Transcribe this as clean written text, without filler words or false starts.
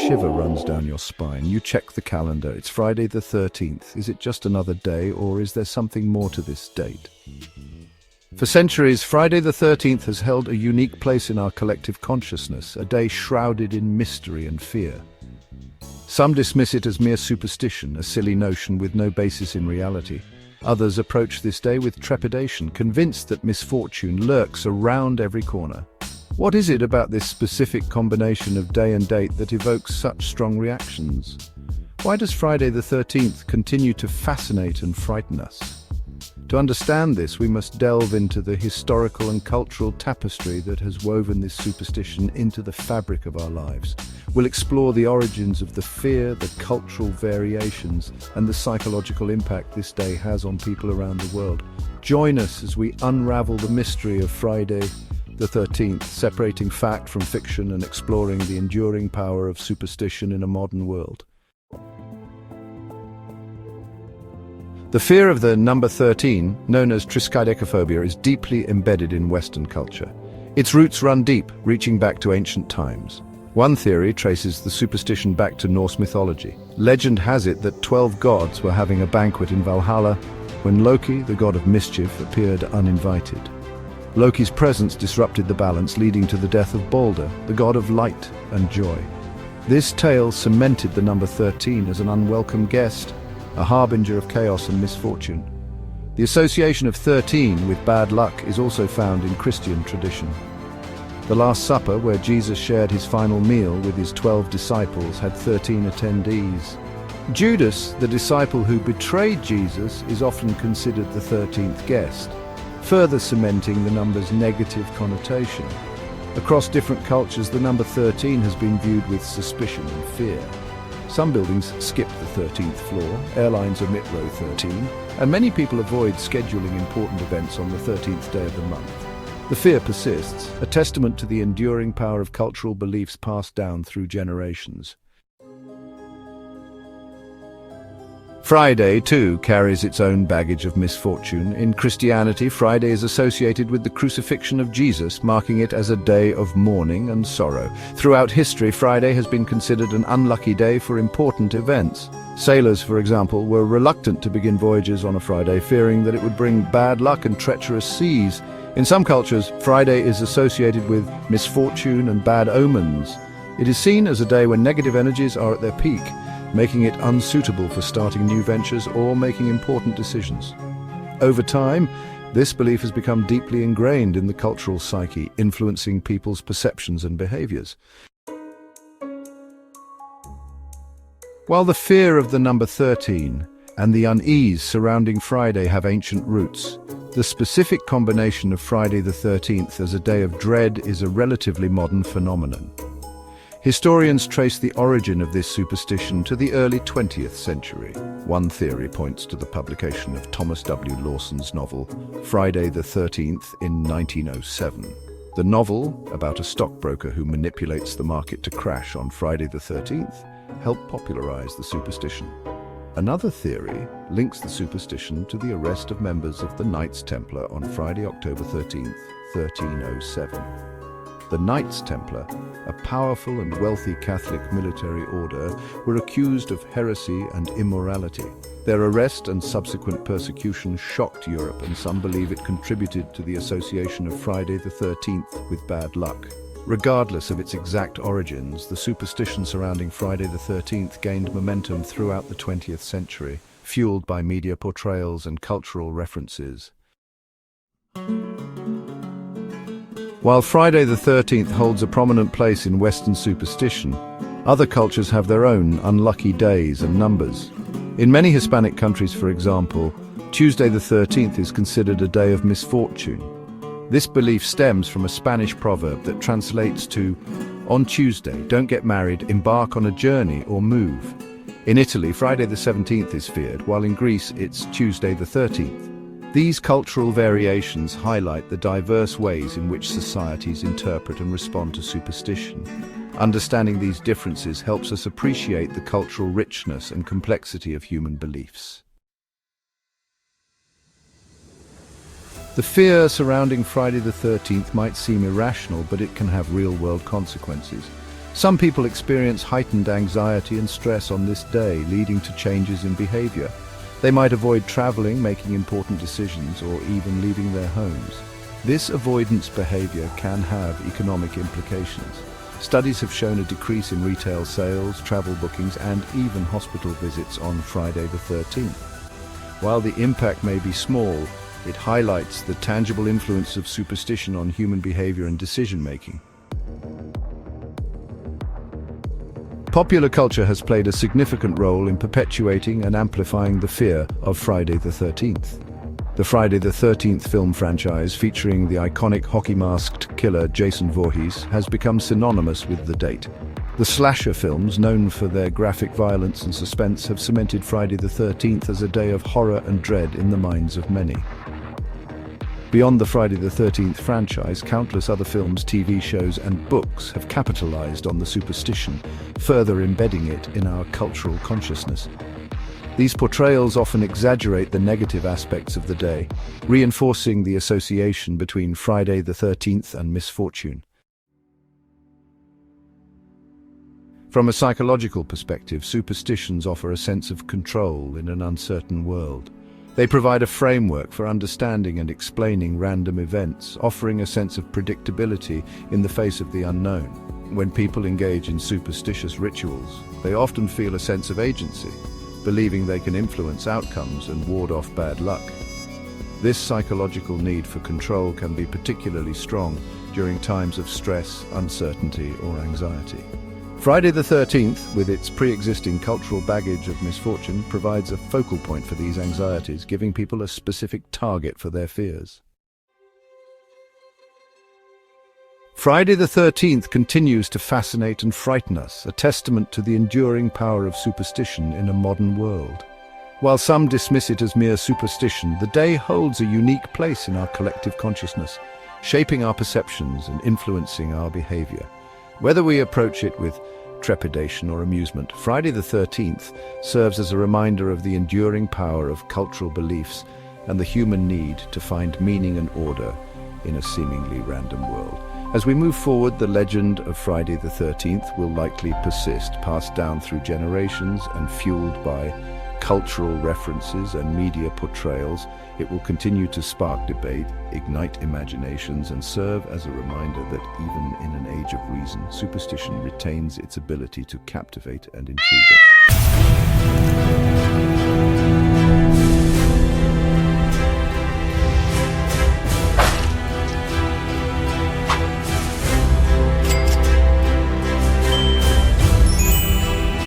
shiver runs down your spine. You check the calendar. It's Friday the 13th. Is it just another day, or is there something more to this date? For centuries, Friday the 13th has held a unique place in our collective consciousness, a day shrouded in mystery and fear. Some dismiss it as mere superstition, a silly notion with no basis in reality. Others approach this day with trepidation, convinced that misfortune lurks around every corner. What is it about this specific combination of day and date that evokes such strong reactions? Why does Friday the 13th continue to fascinate and frighten us? To understand this, we must delve into the historical and cultural tapestry that has woven this superstition into the fabric of our lives. We'll explore the origins of the fear, the cultural variations, and the psychological impact this day has on people around the world. Join us as we unravel the mystery of Friday the 13th, separating fact from fiction and exploring the enduring power of superstition in a modern world. The fear of the number 13, known as triskaidekaphobia, is deeply embedded in Western culture. Its roots run deep, reaching back to ancient times. One theory traces the superstition back to Norse mythology. Legend has it that 12 gods were having a banquet in Valhalla when Loki, the god of mischief, appeared uninvited. Loki's presence disrupted the balance, leading to the death of Balder, the god of light and joy. This tale cemented the number 13 as an unwelcome guest, a harbinger of chaos and misfortune. The association of 13 with bad luck is also found in Christian tradition. The Last Supper, where Jesus shared his final meal with his 12 disciples, had 13 attendees. Judas, the disciple who betrayed Jesus, is often considered the 13th guest, further cementing the number's negative connotation. Across different cultures, the number 13 has been viewed with suspicion and fear. Some buildings skip the 13th floor, airlines omit row 13, and many people avoid scheduling important events on the 13th day of the month. The fear persists, a testament to the enduring power of cultural beliefs passed down through generations. Friday, too, carries its own baggage of misfortune. In Christianity, Friday is associated with the crucifixion of Jesus, marking it as a day of mourning and sorrow. Throughout history, Friday has been considered an unlucky day for important events. Sailors, for example, were reluctant to begin voyages on a Friday, fearing that it would bring bad luck and treacherous seas. In some cultures, Friday is associated with misfortune and bad omens. It is seen as a day when negative energies are at their peak, making it unsuitable for starting new ventures or making important decisions. Over time, this belief has become deeply ingrained in the cultural psyche, influencing people's perceptions and behaviors. While the fear of the number 13 and the unease surrounding Friday have ancient roots, the specific combination of Friday the 13th as a day of dread is a relatively modern phenomenon. Historians trace the origin of this superstition to the early 20th century. One theory points to the publication of Thomas W. Lawson's novel, Friday the 13th, in 1907. The novel, about a stockbroker who manipulates the market to crash on Friday the 13th, helped popularize the superstition. Another theory links the superstition to the arrest of members of the Knights Templar on Friday, October 13th, 1307. The Knights Templar, a powerful and wealthy Catholic military order, were accused of heresy and immorality. Their arrest and subsequent persecution shocked Europe, and some believe it contributed to the association of Friday the 13th with bad luck. Regardless of its exact origins, the superstition surrounding Friday the 13th gained momentum throughout the 20th century, fueled by media portrayals and cultural references. While Friday the 13th holds a prominent place in Western superstition, other cultures have their own unlucky days and numbers. In many Hispanic countries, for example, Tuesday the 13th is considered a day of misfortune. This belief stems from a Spanish proverb that translates to, "On Tuesday, don't get married, embark on a journey or move." In Italy, Friday the 17th is feared, while in Greece it's Tuesday the 13th. These cultural variations highlight the diverse ways in which societies interpret and respond to superstition. Understanding these differences helps us appreciate the cultural richness and complexity of human beliefs. The fear surrounding Friday the 13th might seem irrational, but it can have real-world consequences. Some people experience heightened anxiety and stress on this day, leading to changes in behavior. They might avoid traveling, making important decisions, or even leaving their homes. This avoidance behavior can have economic implications. Studies have shown a decrease in retail sales, travel bookings, and even hospital visits on Friday the 13th. While the impact may be small, it highlights the tangible influence of superstition on human behavior and decision-making. Popular culture has played a significant role in perpetuating and amplifying the fear of Friday the 13th. The Friday the 13th film franchise, featuring the iconic hockey-masked killer Jason Voorhees, has become synonymous with the date. The slasher films, known for their graphic violence and suspense, have cemented Friday the 13th as a day of horror and dread in the minds of many. Beyond the Friday the 13th franchise, countless other films, TV shows, and books have capitalized on the superstition, further embedding it in our cultural consciousness. These portrayals often exaggerate the negative aspects of the day, reinforcing the association between Friday the 13th and misfortune. From a psychological perspective, superstitions offer a sense of control in an uncertain world. They provide a framework for understanding and explaining random events, offering a sense of predictability in the face of the unknown. When people engage in superstitious rituals, they often feel a sense of agency, believing they can influence outcomes and ward off bad luck. This psychological need for control can be particularly strong during times of stress, uncertainty, or anxiety. Friday the 13th, with its pre-existing cultural baggage of misfortune, provides a focal point for these anxieties, giving people a specific target for their fears. Friday the 13th continues to fascinate and frighten us, a testament to the enduring power of superstition in a modern world. While some dismiss it as mere superstition, the day holds a unique place in our collective consciousness, shaping our perceptions and influencing our behavior. Whether we approach it with trepidation or amusement, Friday the 13th serves as a reminder of the enduring power of cultural beliefs and the human need to find meaning and order in a seemingly random world. As we move forward, the legend of Friday the 13th will likely persist, passed down through generations and fueled by cultural references and media portrayals. It will continue to spark debate, ignite imaginations, and serve as a reminder that even in an age of reason, superstition retains its ability to captivate and intrigue us.